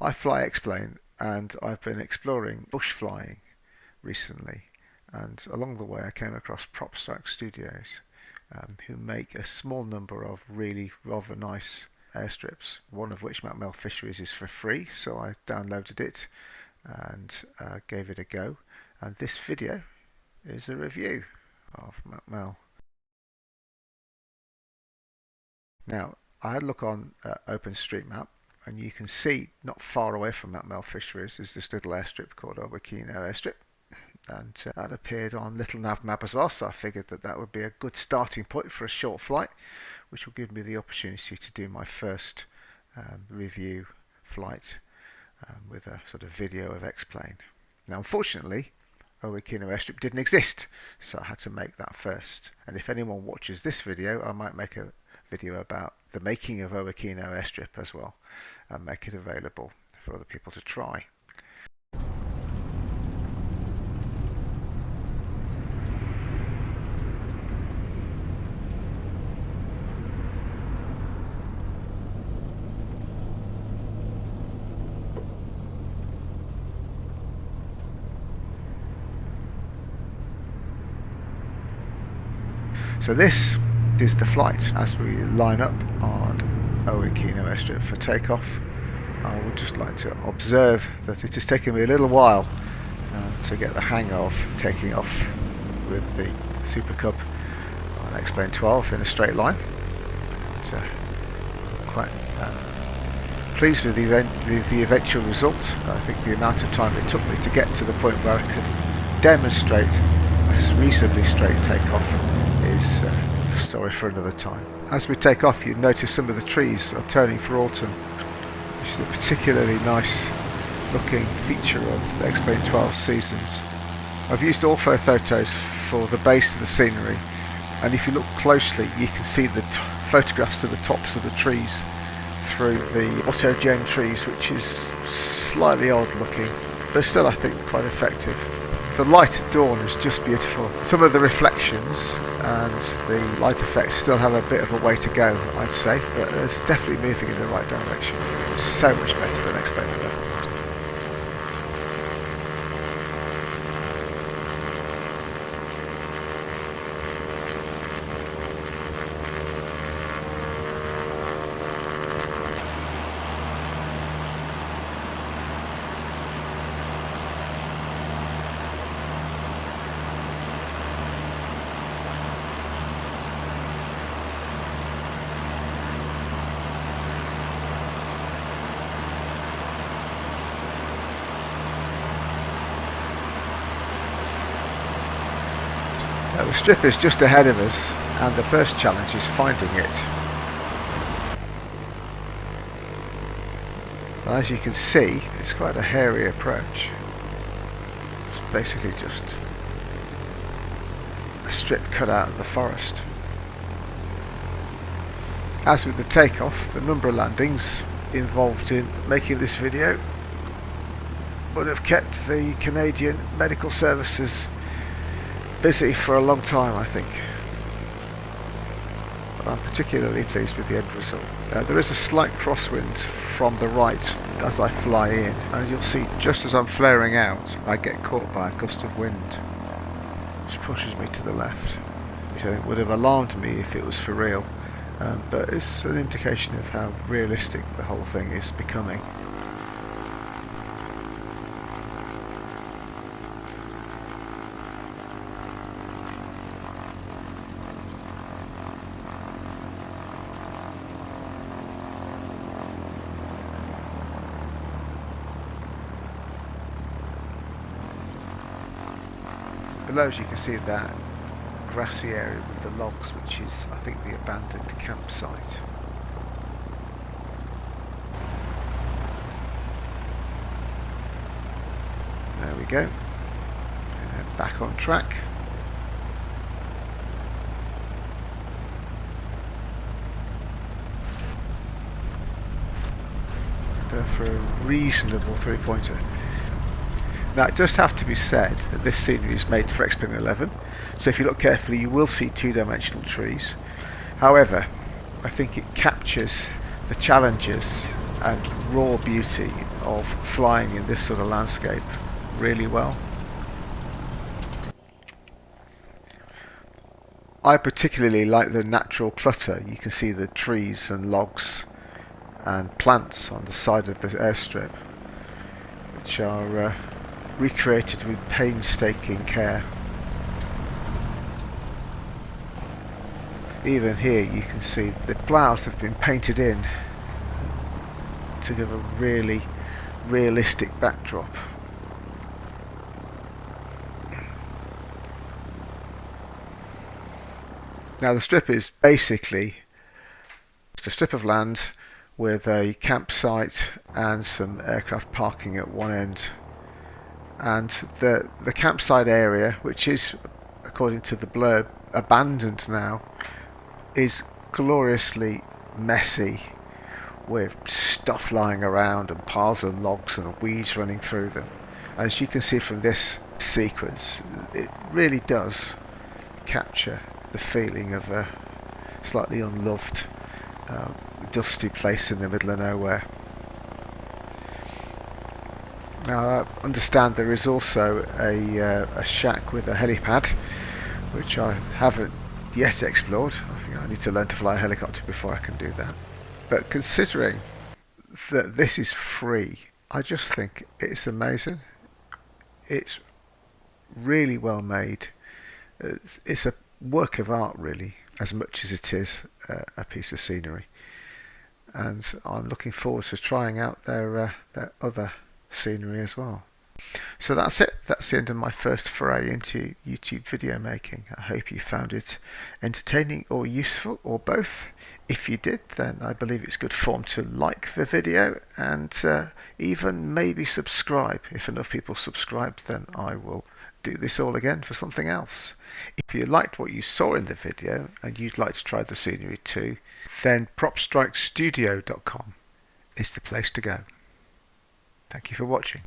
I fly X-plane and I've been exploring bush flying recently, and along the way I came across PropStrike Studios, who make a small number of really rather nice airstrips, one of which Machmell Fisheries is for free, so I downloaded it and gave it a go, and this video is a review of Machmell. Now, I had a look on OpenStreetMap, and you can see not far away from Machmell Fisheries is this little airstrip called Owakino Airstrip, and that appeared on Little Nav Map as well, so I figured that that would be a good starting point for a short flight, which will give me the opportunity to do my first review flight with a sort of video of X-plane. Now, unfortunately, Owakino Airstrip didn't exist, so I had to make that first. And if anyone watches this video, I might make a video about the making of Owakino Airstrip as well, and make it available for other people to try. So this is the flight as we line up on Owakino Airstrip for takeoff. I would just like to observe that it has taken me a little while to get the hang of taking off with the Super Cub on X-plane 12 in a straight line. But, quite pleased with the eventual result. I think the amount of time it took me to get to the point where I could demonstrate a reasonably straight takeoff is a story for another time. As we take off, you notice some of the trees are turning for autumn, which is a particularly nice looking feature of the X-plane 12 seasons. I've used ortho photos for the base of the scenery, and if you look closely you can see the photographs of the tops of the trees through the autogen trees, which is slightly odd looking, but still I think quite effective. The light at dawn is just beautiful. Some of the reflections and the light effects still have a bit of a way to go, I'd say, but it's definitely moving in the right direction. It's so much better than X-plane 11. The strip is just ahead of us, and the first challenge is finding it. As you can see, it's quite a hairy approach. It's basically just a strip cut out of the forest. As with the takeoff, the number of landings involved in making this video would have kept the Canadian Medical Services busy for a long time, I think, but I'm particularly pleased with the end result. There is a slight crosswind from the right as I fly in, and you'll see just as I'm flaring out I get caught by a gust of wind which pushes me to the left, which I think would have alarmed me if it was for real, but it's an indication of how realistic the whole thing is becoming. Below us you can see that grassy area with the logs, which is, I think, the abandoned campsite. There we go. And back on track. Go for a reasonable three-pointer. Now, it does have to be said that this scenery is made for X-plane 11, so if you look carefully you will see two-dimensional trees. However, I think it captures the challenges and raw beauty of flying in this sort of landscape really well. I particularly like the natural clutter. You can see the trees and logs and plants on the side of the airstrip, which are recreated with painstaking care. Even here you can see the flowers have been painted in to give a really realistic backdrop. Now the strip is basically just a strip of land with a campsite and some aircraft parking at one end, and the campsite area, which is, according to the blurb, abandoned now, is gloriously messy with stuff lying around and piles of logs and weeds running through them. As you can see from this sequence, it really does capture the feeling of a slightly unloved, dusty place in the middle of nowhere. Now I understand there is also a shack with a helipad, which I haven't yet explored. I think I need to learn to fly a helicopter before I can do that. But considering that this is free, I just think it's amazing. It's really well made. It's a work of art, really, as much as it is a piece of scenery. And I'm looking forward to trying out their other scenery as well. So that's it. That's the end of my first foray into YouTube video making. I hope you found it entertaining or useful, or both. If you did, then I believe it's good form to like the video and even maybe subscribe. If enough people subscribe, then I will do this all again for something else. If you liked what you saw in the video and you'd like to try the scenery too, then PropStrikeStudio.com is the place to go. Thank you for watching.